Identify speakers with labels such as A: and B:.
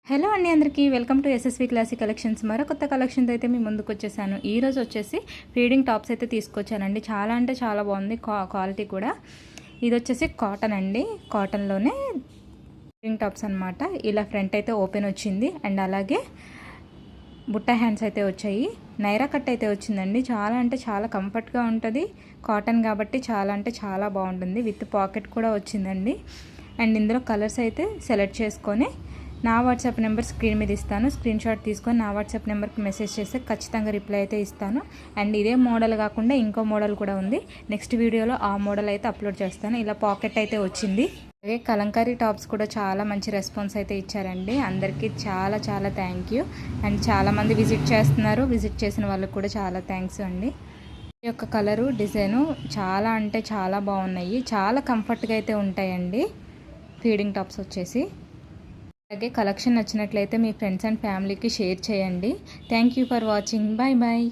A: Hello అండి అందరికీ welcome to SSV classic collections. మరో కొత్త కలెక్షన్తో అయితే మీ ముందుకు వచ్చేసాను. ఈరోజు వచ్చేసి ఫీడింగ్ టాప్స్ అయితే తీసుకొచ్చానండి. చాలా అంటే చాలా బాగుంది క్వాలిటీ కూడా. ఇది వచ్చేసి కాటన్ అండి, కాటన్లోనే ఫీడింగ్ టాప్స్ అనమాట. ఇలా ఫ్రంట్ అయితే ఓపెన్ వచ్చింది అండ్ అలాగే బుట్ట హ్యాండ్స్ అయితే వచ్చాయి. నైరా కట్ అయితే వచ్చిందండి. చాలా అంటే చాలా కంఫర్ట్గా ఉంటుంది, కాటన్ కాబట్టి చాలా అంటే చాలా బాగుంటుంది. విత్ పాకెట్ కూడా వచ్చిందండి. అండ్ ఇందులో కలర్స్ అయితే సెలెక్ట్ చేసుకొని నా వాట్సాప్ నెంబర్ స్క్రీన్ మీద ఇస్తాను. స్క్రీన్ షాట్ తీసుకొని నా వాట్సాప్ నెంబర్కి మెసేజ్ చేస్తే ఖచ్చితంగా రిప్లై అయితే ఇస్తాను. అండ్ ఇదే మోడల్ కాకుండా ఇంకో మోడల్ కూడా ఉంది. నెక్స్ట్ వీడియోలో ఆ మోడల్ అయితే అప్లోడ్ చేస్తాను. ఇలా పాకెట్ అయితే వచ్చింది. అలాగే కలంకారీ టాప్స్ కూడా చాలా మంచి రెస్పాన్స్ అయితే ఇచ్చారండి. అందరికీ చాలా చాలా థ్యాంక్ యూ. అండ్ చాలామంది విజిట్ చేస్తున్నారు. విజిట్ చేసిన వాళ్ళకి కూడా చాలా థ్యాంక్స్ అండి. ఈ యొక్క కలరు డిజైను చాలా అంటే చాలా బాగున్నాయి. చాలా కంఫర్ట్గా అయితే ఉంటాయండి ఫీడింగ్ టాప్స్ వచ్చేసి. అలాగే కలెక్షన్ నచ్చినట్లయితే మీ ఫ్రెండ్స్ అండ్ ఫ్యామిలీకి షేర్ చేయండి. Thank you for watching. Bye bye.